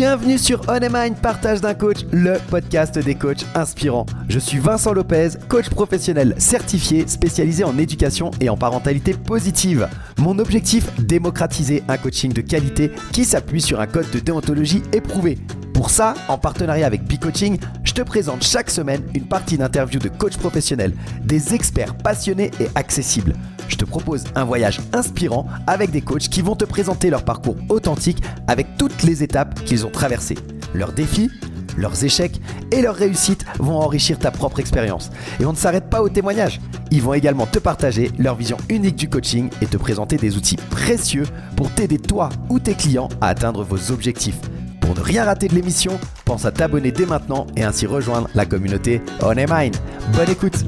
Bienvenue sur On a Mind, partage d'un coach, le podcast des coachs inspirants. Je suis Vincent Lopez, coach professionnel certifié, spécialisé en éducation et en parentalité positive. Mon objectif, démocratiser un coaching de qualité qui s'appuie sur un code de déontologie éprouvé. Pour ça, en partenariat avec B-Coaching, je te présente chaque semaine une partie d'interviews de coachs professionnels, des experts passionnés et accessibles. Je te propose un voyage inspirant avec des coachs qui vont te présenter leur parcours authentique avec toutes les étapes qu'ils ont traversées. Leurs défis, leurs échecs et leurs réussites vont enrichir ta propre expérience. Et on ne s'arrête pas aux témoignages. Ils vont également te partager leur vision unique du coaching et te présenter des outils précieux pour t'aider toi ou tes clients à atteindre vos objectifs. Pour ne rien rater de l'émission, pense à t'abonner dès maintenant et ainsi rejoindre la communauté On a Mind. Bonne écoute!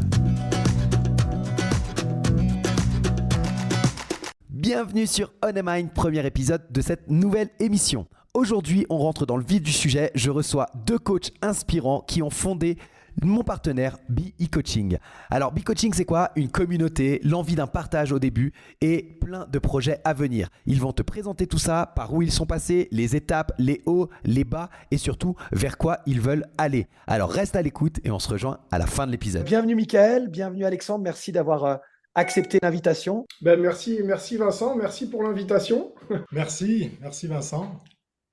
Bienvenue sur On a Mind, premier épisode de cette nouvelle émission. Aujourd'hui, on rentre dans le vif du sujet. Je reçois deux coachs inspirants qui ont fondé mon partenaire B-Coaching. Alors B-Coaching, c'est quoi? Une communauté, l'envie d'un partage au début et plein de projets à venir. Ils vont te présenter tout ça, par où ils sont passés, les étapes, les hauts, les bas et surtout vers quoi ils veulent aller. Alors reste à l'écoute et on se rejoint à la fin de l'épisode. Bienvenue Mickaël, bienvenue Alexandre, merci d'avoir accepté l'invitation. Merci Vincent, merci pour l'invitation. Merci Vincent.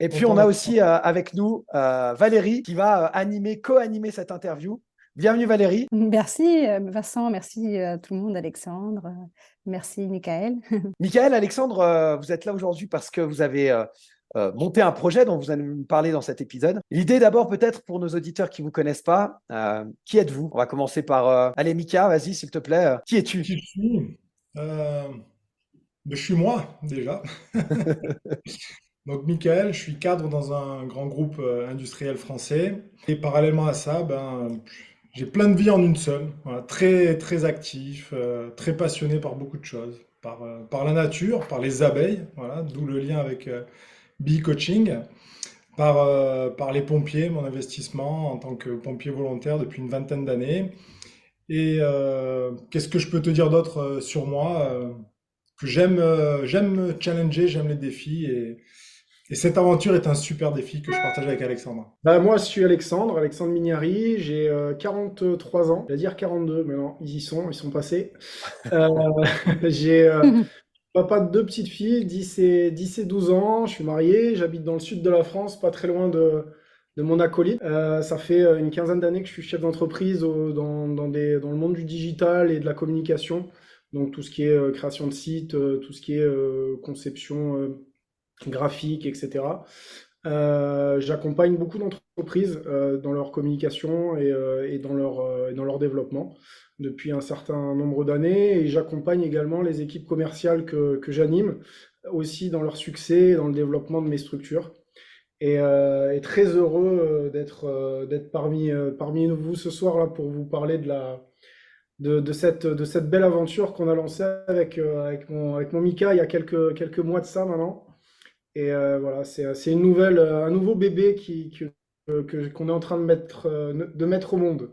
Et puis on a aussi avec nous Valérie qui va co-animer cette interview. Bienvenue Valérie. Merci Vincent, merci à tout le monde, Alexandre, merci Mickaël. Mickaël, Alexandre, vous êtes là aujourd'hui parce que vous avez monté un projet dont vous allez nous parler dans cet épisode. L'idée d'abord peut-être pour nos auditeurs qui ne vous connaissent pas, qui êtes-vous? On va commencer par… Allez Mika, vas-y s'il te plaît, qui es-tu? Qui je suis Je suis moi déjà. Donc Mickaël, je suis cadre dans un grand groupe industriel français. Et parallèlement à ça, j'ai plein de vies en une seule. Voilà, très, très actif, très passionné par beaucoup de choses. Par la nature, par les abeilles, voilà, d'où le lien avec Bee Coaching. Par les pompiers, mon investissement en tant que pompier volontaire depuis une vingtaine d'années. Et qu'est-ce que je peux te dire d'autre sur moi? Que j'aime me challenger, j'aime les défis. Et cette aventure est un super défi que je partage avec Alexandre. Moi, je suis Alexandre Mignari, j'ai 43 ans, je vais dire 42, mais non, ils sont passés. J'ai papa de deux petites filles, 10 et 12 ans, je suis marié, j'habite dans le sud de la France, pas très loin de mon acolyte. Ça fait une quinzaine d'années que je suis chef d'entreprise dans le monde du digital et de la communication. Donc tout ce qui est création de sites, tout ce qui est conception graphique, etc. J'accompagne beaucoup d'entreprises dans leur communication et dans leur développement depuis un certain nombre d'années. Et j'accompagne également les équipes commerciales que j'anime aussi dans leur succès et dans le développement de mes structures. Et très heureux d'être parmi vous ce soir là pour vous parler de cette belle aventure qu'on a lancée avec mon Mika il y a quelques mois de ça maintenant. Et voilà, c'est un nouveau bébé qu'on est en train de mettre au monde.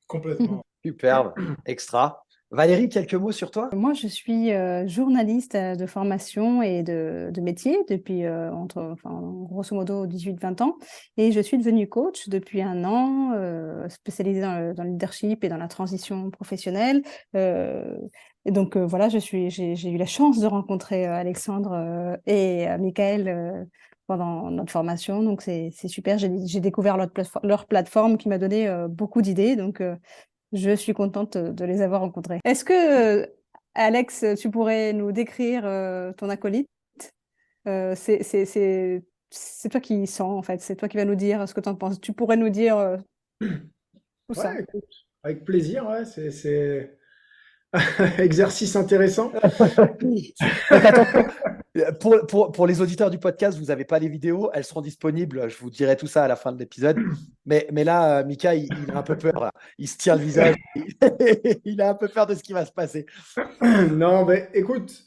Complètement. Superbe, extra. Valérie, quelques mots sur toi? Moi, je suis journaliste de formation et de métier depuis grosso modo 18-20 ans. Et je suis devenue coach depuis un an, spécialisée dans le leadership et dans la transition professionnelle. Et donc voilà, j'ai eu la chance de rencontrer Alexandre et Mickaël pendant notre formation. Donc c'est super. J'ai découvert leur plateforme qui m'a donné beaucoup d'idées. Donc je suis contente de les avoir rencontrés. Est-ce que, Alex, tu pourrais nous décrire ton acolyte? C'est toi qui sens, en fait. C'est toi qui vas nous dire ce que tu en penses. Tu pourrais nous dire tout ça. Ouais, écoute, avec plaisir, ouais, c'est exercice intéressant. Attention, pour les auditeurs du podcast, vous n'avez pas les vidéos, elles seront disponibles. Je vous dirai tout ça à la fin de l'épisode. Mais là, Mika, il a un peu peur. Là. Il se tient le visage. Il a un peu peur de ce qui va se passer. Non, écoute,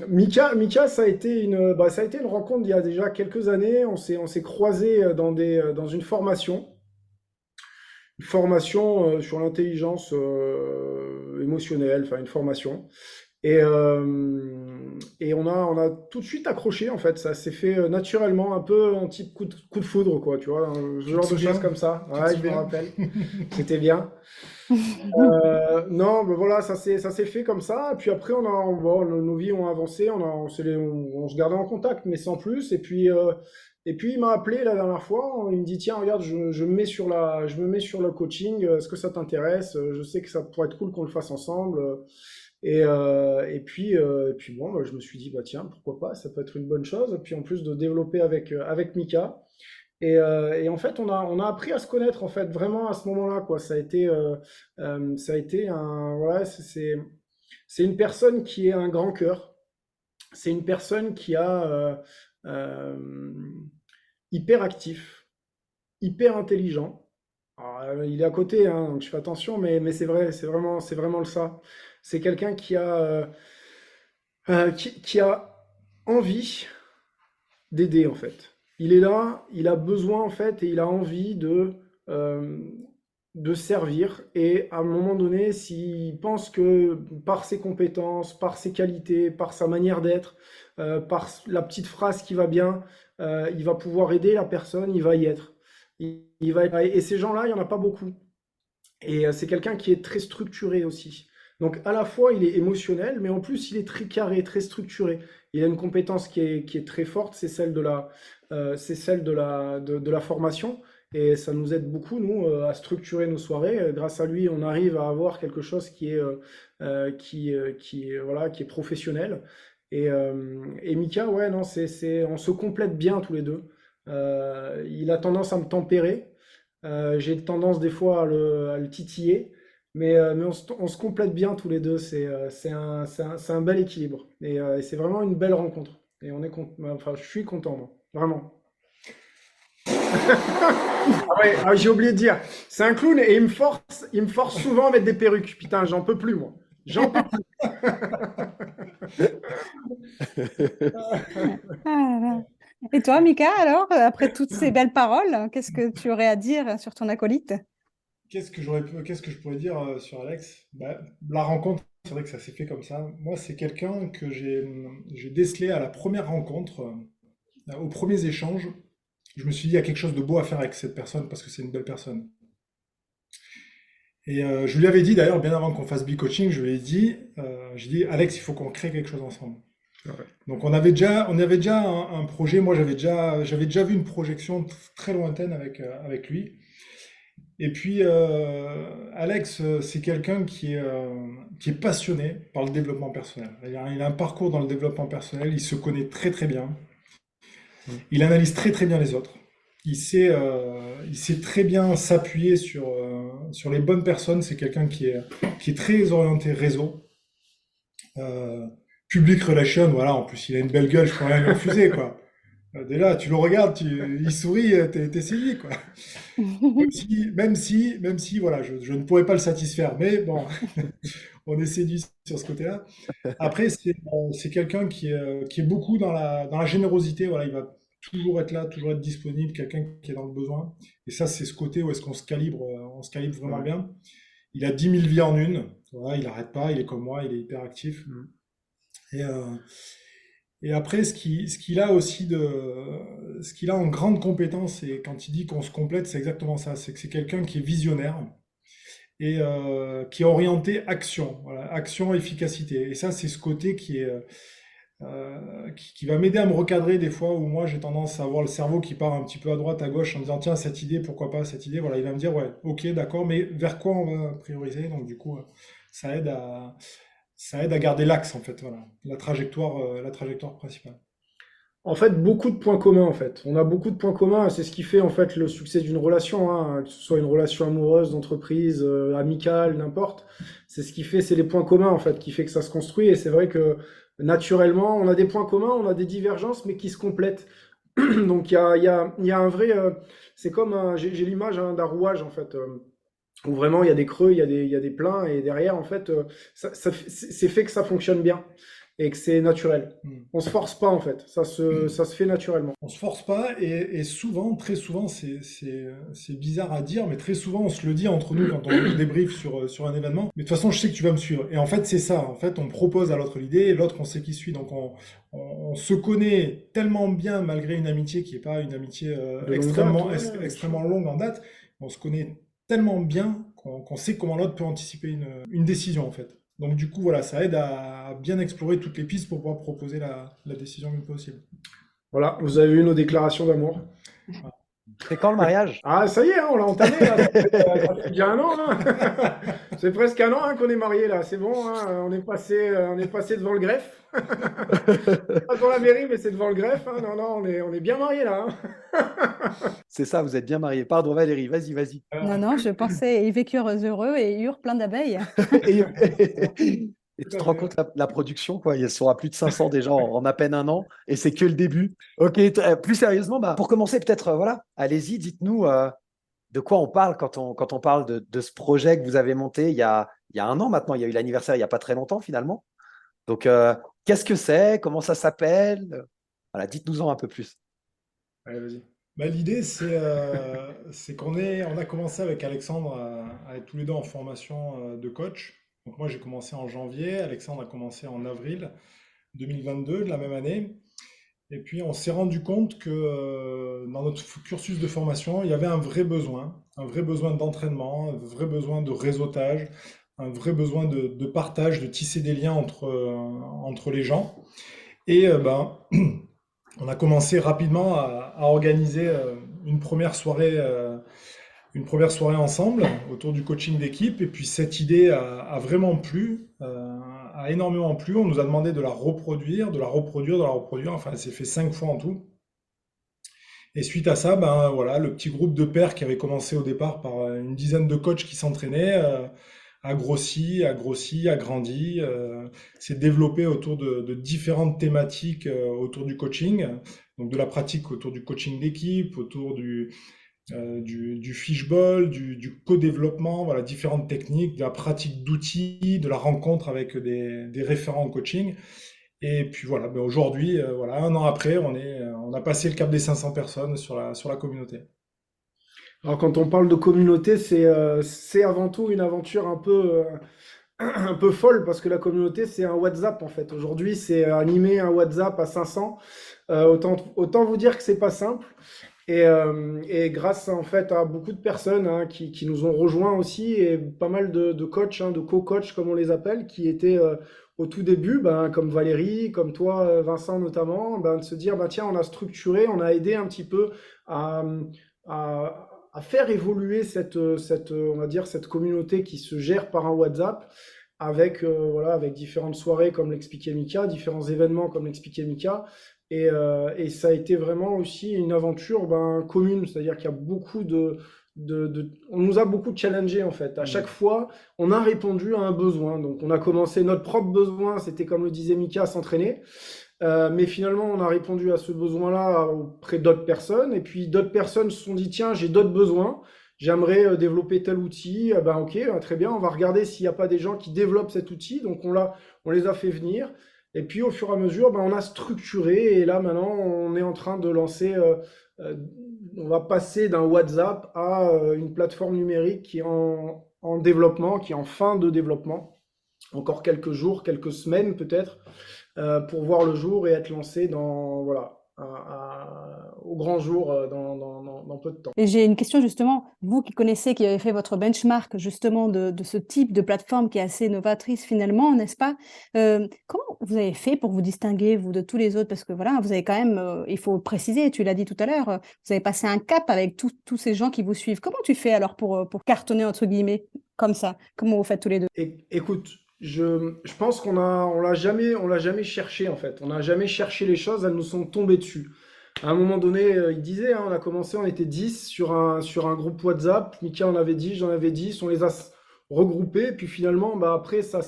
Mika, ça a été une rencontre il y a déjà quelques années. On s'est croisés dans une formation sur l'intelligence émotionnelle, enfin une formation. Et, on a tout de suite accroché, en fait. Ça s'est fait naturellement, un peu en type coup de foudre, quoi, tu vois, ce Tu te genre de choses souviens? comme ça. Tu te Ouais, je me souviens? rappelle. C'était bien. Non, mais voilà, ça s'est fait comme ça. Et puis après, bon, nos vies ont avancé, on se gardait en contact, mais sans plus. Et puis il m'a appelé la dernière fois. Il me dit, tiens, regarde, je me mets sur le coaching. Est-ce que ça t'intéresse? Je sais que ça pourrait être cool qu'on le fasse ensemble. Et puis bon, bah, je me suis dit, bah tiens, pourquoi pas? Ça peut être une bonne chose. Et puis en plus de développer avec Mika. Et en fait, on a appris à se connaître, en fait, vraiment à ce moment-là, quoi. Ça a été ouais, c'est une personne qui a un grand cœur. C'est une personne qui a euh, hyper actif, hyper intelligent. Alors, il est à côté, hein, donc je fais attention, mais c'est vraiment le ça. C'est quelqu'un qui a envie d'aider en fait. Il est là, il a besoin en fait et il a envie euh, de servir. Et à un moment donné, s'il pense que par ses compétences, par ses qualités, par sa manière d'être, par la petite phrase qui va bien, il va pouvoir aider la personne, il va y être. Il va être. Et ces gens-là, il n'y en a pas beaucoup. Et c'est quelqu'un qui est très structuré aussi. Donc à la fois il est émotionnel, mais en plus il est très carré, très structuré. Il a une compétence qui est très forte, c'est celle de la formation. Et ça nous aide beaucoup, nous, à structurer nos soirées. Grâce à lui, on arrive à avoir quelque chose voilà, qui est professionnel. Et Mika, ouais, non, on se complète bien tous les deux. Il a tendance à me tempérer. J'ai tendance des fois à le titiller, mais on se complète bien tous les deux. C'est un bel équilibre. Et c'est vraiment une belle rencontre. Et enfin, je suis content, moi. Vraiment. Ah ouais, j'ai oublié de dire, c'est un clown et il me force souvent à mettre des perruques. Putain, j'en peux plus, moi. J'en peux plus. Ah là là. Et toi, Mika, alors, après toutes ces belles paroles, qu'est-ce que tu aurais à dire sur ton acolyte? Qu'est-ce que je pourrais dire sur Alex? Bah, la rencontre, c'est vrai que ça s'est fait comme ça. Moi, c'est quelqu'un que j'ai décelé à la première rencontre, aux premiers échanges. Je me suis dit, il y a quelque chose de beau à faire avec cette personne parce que c'est une belle personne. Et je lui avais dit d'ailleurs, bien avant qu'on fasse Coaching, je lui ai dit, j'ai dit, Alex, il faut qu'on crée quelque chose ensemble. Ouais. Donc on avait déjà un projet. Moi, j'avais déjà vu une projection très lointaine avec lui. Et puis, Alex, c'est quelqu'un qui est passionné par le développement personnel. Il a un parcours dans le développement personnel, il se connaît très très bien, il analyse très très bien les autres, il sait très bien s'appuyer sur les bonnes personnes. C'est quelqu'un qui est très orienté réseau, euh, public relation, voilà. En plus, il a une belle gueule, je peux rien lui refuser, quoi. Déjà, tu le regardes, il sourit, t'es séduit, quoi. Même si, voilà, je ne pourrais pas le satisfaire, mais bon, on est séduit sur ce côté-là. Après, c'est quelqu'un qui est beaucoup dans la générosité, voilà, il va toujours être là, toujours être disponible, quelqu'un qui est dans le besoin. Et ça, c'est ce côté où est-ce qu'on se calibre vraiment Ouais. bien. Il a 10 000 vies en une, voilà, il n'arrête pas, il est comme moi, il est hyper actif. Mm. Et, euh, et après, ce qu'il a aussi ce qu'il a en grande compétence, et quand il dit qu'on se complète, c'est exactement ça. C'est que c'est quelqu'un qui est visionnaire et qui est orienté action, voilà, action, efficacité. Et ça, c'est ce côté qui va m'aider à me recadrer des fois où moi j'ai tendance à avoir le cerveau qui part un petit peu à droite, à gauche en disant tiens, cette idée, pourquoi pas cette idée. Voilà, il va me dire ouais, ok, d'accord, mais vers quoi on va prioriser? Donc du coup, ça aide à ça aide à garder l'axe en fait, voilà, la trajectoire principale. En fait, beaucoup de points communs, en fait. On a beaucoup de points communs, et c'est ce qui fait, en fait, le succès d'une relation, hein, que ce soit une relation amoureuse, d'entreprise, amicale, n'importe. C'est ce qui fait, c'est les points communs, en fait, qui fait que ça se construit. Et c'est vrai que, naturellement, on a des points communs, on a des divergences, mais qui se complètent. Donc, il y a un vrai, c'est comme j'ai l'image, hein, d'un rouage, en fait, où vraiment il y a des creux, il y a des pleins, et derrière, en fait, c'est fait que ça fonctionne bien. et que c'est naturel. Mm. On se force pas en fait, ça se fait naturellement. On se force pas et souvent, très souvent, c'est bizarre à dire, mais très souvent on se le dit entre nous quand on débrief sur un événement. Mais de toute façon, je sais que tu vas me suivre. Et en fait, c'est ça. En fait, on propose à l'autre l'idée et l'autre, on sait qui suit. Donc on se connaît tellement bien malgré une amitié qui est pas une amitié De longue date, ouais, extrêmement longue en date. On se connaît tellement bien qu'on sait comment l'autre peut anticiper une décision en fait. Donc du coup, voilà, ça aide à bien explorer toutes les pistes pour pouvoir proposer la décision mieux possible. Voilà, vous avez eu nos déclarations d'amour. C'est quand le mariage? Ah, ça y est, hein, on l'a entamé, là. Ça fait bien un an, hein. C'est presque un an hein, qu'on est mariés, là. C'est bon, hein, on est passé devant le greffe. Pas devant la mairie, mais c'est devant le greffe. Hein. Non, non, on est bien mariés, là. Hein. C'est ça, vous êtes bien mariés. Pardon, Valérie, vas-y, vas-y. Non, je pensais, ils vécurent heureux et eurent plein d'abeilles. Et tu te rends compte, la production, quoi, ils sont à plus de 500 déjà en à peine un an, et c'est que le début. Ok, plus sérieusement, pour commencer, peut-être, voilà, allez-y, dites-nous de quoi on parle quand on parle de ce projet que vous avez monté il y a un an maintenant. Il y a eu l'anniversaire il n'y a pas très longtemps, finalement. Donc, qu'est-ce que c'est? Comment ça s'appelle? Voilà, dites-nous-en un peu plus. Allez, vas-y. L'idée, c'est qu'on a commencé avec Alexandre à être tous les deux en formation de coach. Donc moi, j'ai commencé en janvier, Alexandre a commencé en avril 2022 de la même année. Et puis, on s'est rendu compte que dans notre cursus de formation, il y avait un vrai besoin d'entraînement, un vrai besoin de réseautage, un vrai besoin de partage, de tisser des liens entre les gens. Et on a commencé rapidement à organiser une première soirée ensemble autour du coaching d'équipe. Et puis cette idée a vraiment plu, a énormément plu. On nous a demandé de la reproduire. Enfin, elle s'est fait 5 fois en tout. Et suite à ça, voilà, le petit groupe de pairs qui avait commencé au départ par une dizaine de coachs qui s'entraînaient a grossi, a grandi, s'est développé autour de différentes thématiques autour du coaching, donc de la pratique autour du coaching d'équipe, autour du fishball, du co-développement, voilà, différentes techniques, de la pratique d'outils, de la rencontre avec des référents en coaching. Et puis voilà, aujourd'hui, voilà, un an après, on a passé le cap des 500 personnes sur la communauté. Alors, quand on parle de communauté, c'est avant tout une aventure un peu folle parce que la communauté, c'est un WhatsApp en fait. Aujourd'hui, c'est animer un WhatsApp à 500. Autant vous dire que c'est pas simple. Et grâce en fait à beaucoup de personnes hein, qui nous ont rejoints aussi et pas mal de coachs, hein, de co-coachs comme on les appelle, qui étaient au tout début, comme Valérie, comme toi Vincent notamment, de se dire tiens on a structuré, on a aidé un petit peu à, à faire évoluer on va dire cette communauté qui se gère par un WhatsApp avec voilà avec différentes soirées comme l'expliquait Mika, différents événements comme l'expliquait Mika. Et ça a été vraiment aussi une aventure commune, c'est-à-dire qu'il y a beaucoup on nous a beaucoup challengé en fait. À chaque fois, on a répondu à un besoin. Donc, on a commencé notre propre besoin, c'était comme le disait Mika, s'entraîner. Mais finalement, on a répondu à ce besoin-là auprès d'autres personnes. Et puis, d'autres personnes se sont dit, tiens, j'ai d'autres besoins. J'aimerais développer tel outil. Ok, très bien, on va regarder s'il n'y a pas des gens qui développent cet outil. Donc, on les a fait venir. Et puis, au fur et à mesure, on a structuré. Et là, maintenant, on est en train de lancer... on va passer d'un WhatsApp à une plateforme numérique qui est en développement, qui est en fin de développement. Encore quelques jours, quelques semaines peut-être, pour voir le jour et être lancé au grand jour dans peu de temps. Et j'ai une question justement, vous qui connaissez, qui avez fait votre benchmark justement de ce type de plateforme qui est assez novatrice finalement, n'est-ce pas? Comment vous avez fait pour vous distinguer, vous, de tous les autres? Parce que voilà, vous avez quand même, il faut préciser, tu l'as dit tout à l'heure, vous avez passé un cap avec tous ces gens qui vous suivent. Comment tu fais alors pour cartonner, entre guillemets, comme ça? Comment vous faites tous les deux? Écoute, je pense qu'on l'a jamais cherché en fait. On n'a jamais cherché les choses, elles nous sont tombées dessus. À un moment donné, il disait, hein, on a commencé, on était 10 sur un groupe WhatsApp. Mika en avait 10, j'en avais 10, on les a regroupés. Puis finalement, après, ça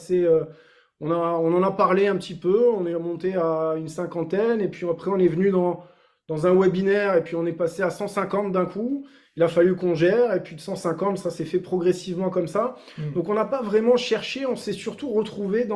on en a parlé un petit peu, on est monté à une cinquantaine. Et puis après, on est venu dans un webinaire et puis on est passé à 150 d'un coup. Il a fallu qu'on gère et puis de 150, ça s'est fait progressivement comme ça. Donc on n'a pas vraiment cherché, on s'est surtout retrouvé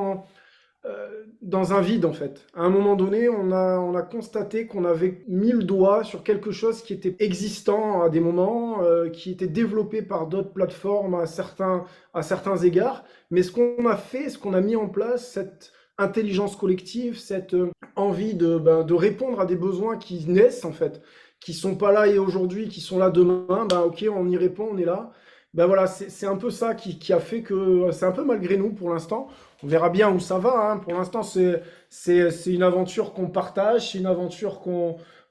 dans un vide en fait. À un moment donné, on a constaté qu'on avait mis le doigt sur quelque chose qui était existant à des moments, qui était développé par d'autres plateformes à certains égards. Mais ce qu'on a fait, ce qu'on a mis en place, cette intelligence collective, cette envie de répondre à des besoins qui naissent en fait, qui sont pas là et aujourd'hui, qui sont là demain, ben ok, on y répond, on est là. Ben voilà, c'est un peu ça qui a fait que c'est un peu malgré nous pour l'instant. On verra bien où ça va, hein. Pour l'instant, c'est une aventure qu'on partage, c'est une aventure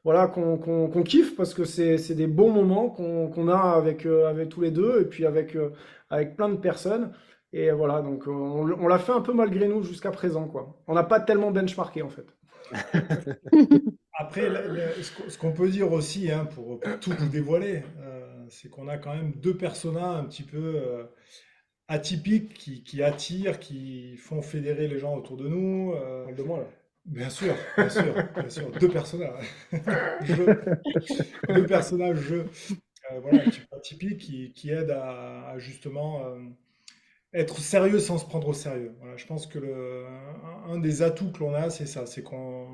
voilà, qu'on kiffe parce que c'est des bons moments qu'on a avec tous les deux et puis avec plein de personnes. Et voilà, donc on l'a fait un peu malgré nous jusqu'à présent, quoi. On n'a pas tellement benchmarké en fait. Après, ce qu'on peut dire aussi, hein, pour tout vous dévoiler, c'est qu'on a quand même deux personas un petit peu atypiques qui attirent, qui font fédérer les gens autour de nous. Parle de moi là. Bien sûr, bien sûr, bien sûr. Deux personnages. Deux personnages jeux, voilà, un petit peu atypiques qui aident à justement être sérieux sans se prendre au sérieux. Voilà, je pense que un des atouts que l'on a, c'est ça, c'est qu'on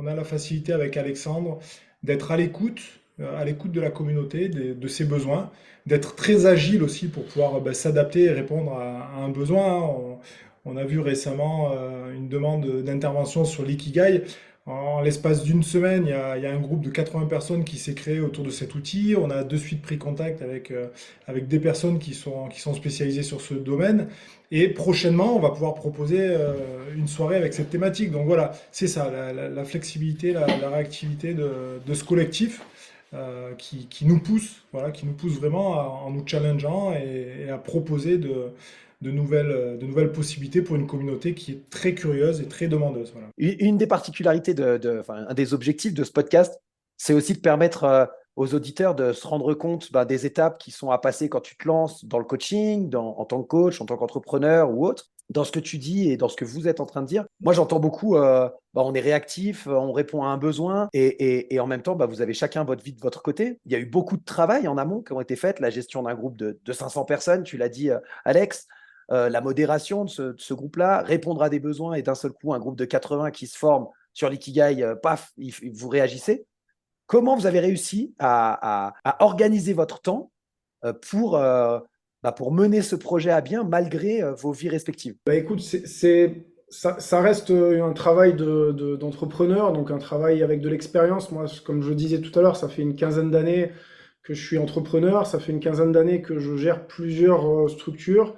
a la facilité avec Alexandre d'être à l'écoute de la communauté, de ses besoins, d'être très agile aussi pour pouvoir s'adapter et répondre à un besoin. On a vu récemment une demande d'intervention sur l'ikigai. En l'espace d'une semaine, il y a un groupe de 80 personnes qui s'est créé autour de cet outil. On a de suite pris contact avec des personnes qui sont spécialisées sur ce domaine. Et prochainement, on va pouvoir proposer une soirée avec cette thématique. Donc voilà, c'est ça, la flexibilité, la réactivité de ce collectif qui nous pousse, voilà, qui nous pousse vraiment en nous challengeant et à proposer de nouvelles possibilités pour une communauté qui est très curieuse et très demandeuse. Voilà. Une des particularités enfin, un des objectifs de ce podcast, c'est aussi de permettre aux auditeurs de se rendre compte des étapes qui sont à passer quand tu te lances dans le coaching, en tant que coach, en tant qu'entrepreneur ou autre, dans ce que tu dis et dans ce que vous êtes en train de dire. Moi, j'entends beaucoup, on est réactif, on répond à un besoin et en même temps, vous avez chacun votre vie de votre côté. Il y a eu beaucoup de travail en amont qui ont été fait, la gestion d'un groupe de 500 personnes, tu l'as dit, Alex. La modération de ce groupe-là, répondre à des besoins et d'un seul coup, un groupe de 80 qui se forme sur l'ikigai, paf, vous réagissez. Comment vous avez réussi à organiser votre temps pour mener ce projet à bien malgré vos vies respectives? Bah écoute, ça reste un travail d'entrepreneur, donc un travail avec de l'expérience. Moi, comme je disais tout à l'heure, ça fait une quinzaine d'années que je suis entrepreneur, ça fait une quinzaine d'années que je gère plusieurs structures.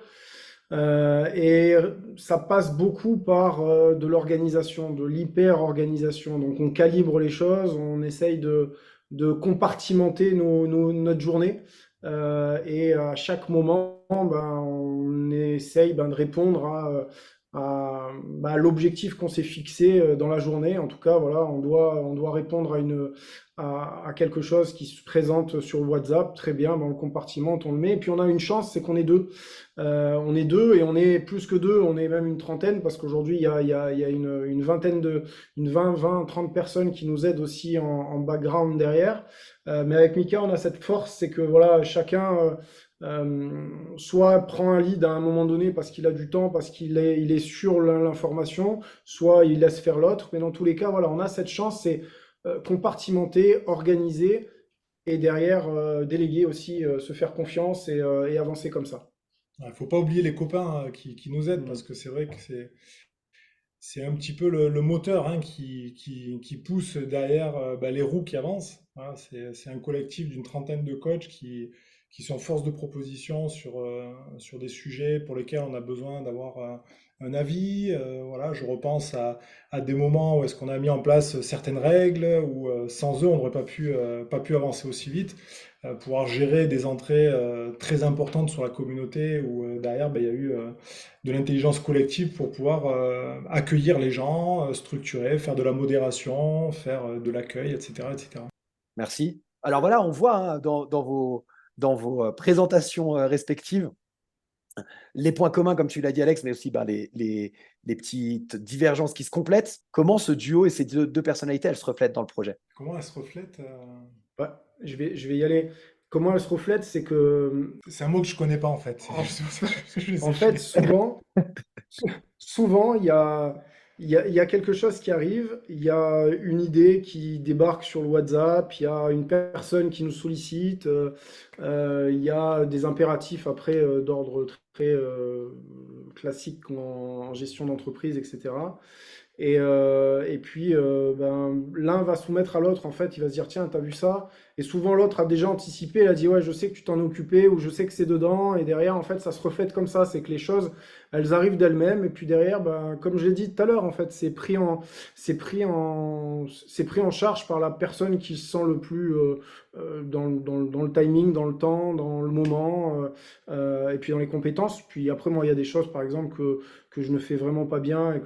Et ça passe beaucoup par de l'organisation, de l'hyper-organisation. Donc on calibre les choses, on essaye de compartimenter notre journée. Et à chaque moment, on essaye de répondre à l'objectif qu'on s'est fixé dans la journée. En tout cas, voilà, on doit répondre à quelque chose qui se présente sur WhatsApp. Très bien, on le compartimente, on le met. Et puis on a une chance, c'est qu'on est deux. On est deux et on est plus que deux, on est même une trentaine parce qu'aujourd'hui il y a une vingtaine une 20, 30 personnes qui nous aident aussi en background derrière. Mais avec Mika, on a cette force, c'est que voilà, chacun soit prend un lead à un moment donné parce qu'il a du temps, parce qu'il est sur l'information, soit il laisse faire l'autre. Mais dans tous les cas, voilà, on a cette chance, c'est compartimenter, organiser et derrière déléguer aussi, se faire confiance et avancer comme ça. Il ne faut pas oublier les copains qui nous aident parce que c'est vrai que c'est un petit peu le moteur hein, qui pousse derrière les roues qui avancent. Hein. C'est un collectif d'une trentaine de coachs qui sont force de proposition sur des sujets pour lesquels on a besoin d'avoir un avis. Voilà, je repense à des moments où est-ce qu'on a mis en place certaines règles, où sans eux, on n'aurait pas pu avancer aussi vite. Pouvoir gérer des entrées très importantes sur la communauté, où derrière, il y a eu de l'intelligence collective pour pouvoir accueillir les gens, structurer, faire de la modération, faire de l'accueil, etc., etc. Merci. Alors voilà, on voit hein, dans vos présentations respectives les points communs, comme tu l'as dit, Alex, mais aussi les petites divergences qui se complètent. Comment ce duo et ces deux personnalités, elles se reflètent dans le projet? Comment elle se reflète Ouais, je vais y aller. Comment elle se reflète, c'est que C'est un mot que je connais pas en fait. en, Je les en ai fait, fait. souvent, il y a il y a quelque chose qui arrive, il y a une idée qui débarque sur le WhatsApp, il y a une personne qui nous sollicite, il y a des impératifs après d'ordre très classique en gestion d'entreprise, etc. Et puis, l'un va soumettre à l'autre, en fait, il va se dire, tiens, t'as vu ça? Et souvent, l'autre a déjà anticipé, il a dit, ouais, je sais que tu t'en es occupé, ou je sais que c'est dedans, et derrière, en fait, ça se reflète comme ça, c'est que les choses, elles arrivent d'elles-mêmes, et puis derrière, comme je l'ai dit tout à l'heure, en fait, c'est pris en charge par la personne qui se sent le plus dans le timing, dans le temps, dans le moment, et puis dans les compétences. Puis après, moi, il y a des choses, par exemple, que je ne fais vraiment pas bien et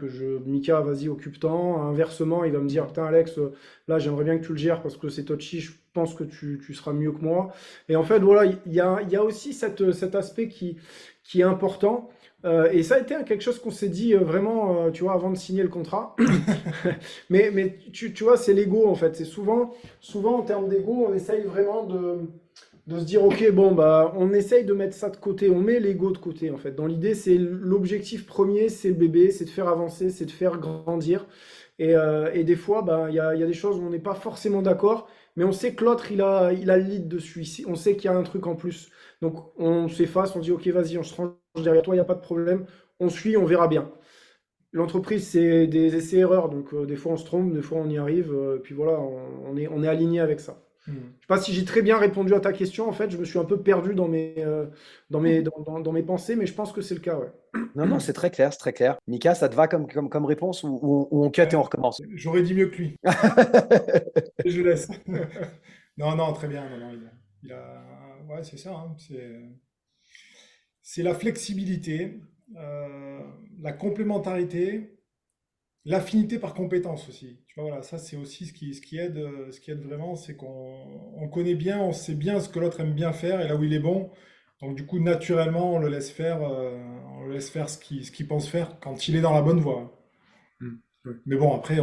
Mika, vas-y, occupe-t'en. Inversement, il va me dire, putain, Alex, là, j'aimerais bien que tu le gères parce que c'est touchy, je pense que tu seras mieux que moi. Et en fait, voilà, il y a aussi cet aspect qui est important. Et ça a été quelque chose qu'on s'est dit vraiment, tu vois, avant de signer le contrat. Mais tu vois, c'est l'ego, en fait. C'est souvent, en termes d'ego, on essaye vraiment de se dire, ok, bon, on essaye de mettre ça de côté, on met l'ego de côté, en fait. Dans l'idée, c'est l'objectif premier, c'est le bébé, c'est de faire avancer, c'est de faire grandir. Et des fois, il y a des choses où on n'est pas forcément d'accord, mais on sait que l'autre, il a le lead dessus. On sait qu'il y a un truc en plus. Donc, on s'efface, on dit, ok, vas-y, on se range derrière toi, il n'y a pas de problème. On suit, on verra bien. L'entreprise, c'est des essais-erreurs. Donc, des fois, on se trompe, des fois, on y arrive. Puis voilà, on est aligné avec ça. Je ne sais pas si j'ai très bien répondu à ta question. En fait, je me suis un peu perdu dans mes pensées, mais je pense que c'est le cas, ouais. Non, c'est très clair, c'est très clair. Mika, ça te va comme réponse ou on cut et on recommence? J'aurais dit mieux que lui. Je laisse. Non, très bien. Non, ouais, c'est ça, hein. C'est la flexibilité, la complémentarité, l'affinité par compétence aussi. Tu vois, voilà, ça c'est aussi ce qui aide vraiment, c'est qu'on connaît bien, on sait bien ce que l'autre aime bien faire et là où il est bon. Donc du coup, naturellement, on le laisse faire ce qu'il pense faire quand il est dans la bonne voie. Mais bon, après,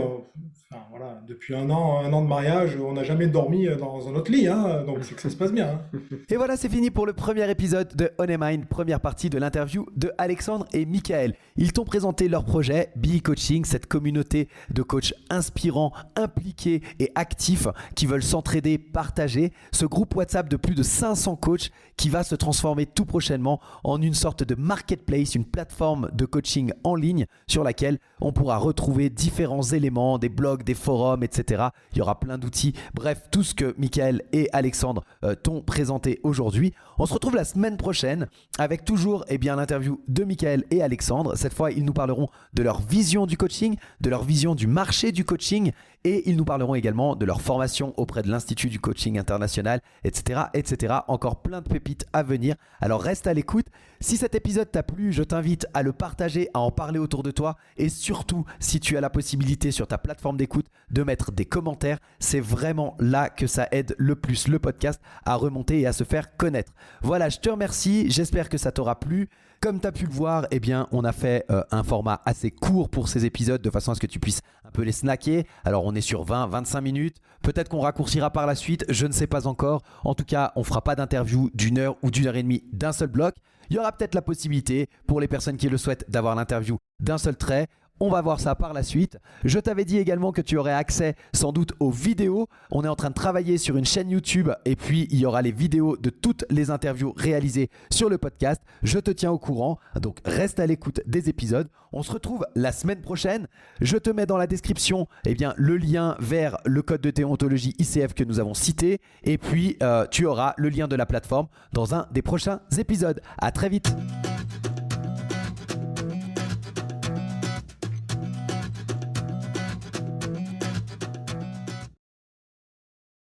voilà, depuis un an de mariage, on n'a jamais dormi dans un autre lit, hein, donc c'est que ça se passe bien. Hein. Et voilà, c'est fini pour le premier épisode de On Mind, première partie de l'interview de Alexandre et Michael. Ils t'ont présenté leur projet BE Coaching, cette communauté de coachs inspirants, impliqués et actifs qui veulent s'entraider, partager. Ce groupe WhatsApp de plus de 500 coachs qui va se transformer tout prochainement en une sorte de marketplace, une plateforme de coaching en ligne sur laquelle on pourra retrouver différents éléments, des blogs, des forums, etc. Il y aura plein d'outils. Bref, tout ce que Michael et Alexandre t'ont présenté aujourd'hui. On se retrouve la semaine prochaine avec toujours l'interview de Michael et Alexandre. Cette fois, ils nous parleront de leur vision du coaching, de leur vision du marché du coaching et ils nous parleront également de leur formation auprès de l'Institut du Coaching International, etc., etc. Encore plein de pépites à venir. Alors reste à l'écoute. Si cet épisode t'a plu, je t'invite à le partager, à en parler autour de toi et surtout, si tu as la possibilité sur ta plateforme d'écoute de mettre des commentaires, c'est vraiment là que ça aide le plus le podcast à remonter et à se faire connaître. Voilà, je te remercie, j'espère que ça t'aura plu. Comme tu as pu le voir, on a fait un format assez court pour ces épisodes de façon à ce que tu puisses un peu les snacker. Alors on est sur 20-25 minutes. Peut-être qu'on raccourcira par la suite, je ne sais pas encore. En tout cas, on ne fera pas d'interview d'une heure ou d'une heure et demie d'un seul bloc. Il y aura peut-être la possibilité pour les personnes qui le souhaitent d'avoir l'interview d'un seul trait. On va voir ça par la suite. Je t'avais dit également que tu aurais accès sans doute aux vidéos. On est en train de travailler sur une chaîne YouTube et puis il y aura les vidéos de toutes les interviews réalisées sur le podcast. Je te tiens au courant, donc reste à l'écoute des épisodes. On se retrouve la semaine prochaine. Je te mets dans la description le lien vers le code de déontologie ICF que nous avons cité et puis tu auras le lien de la plateforme dans un des prochains épisodes. À très vite.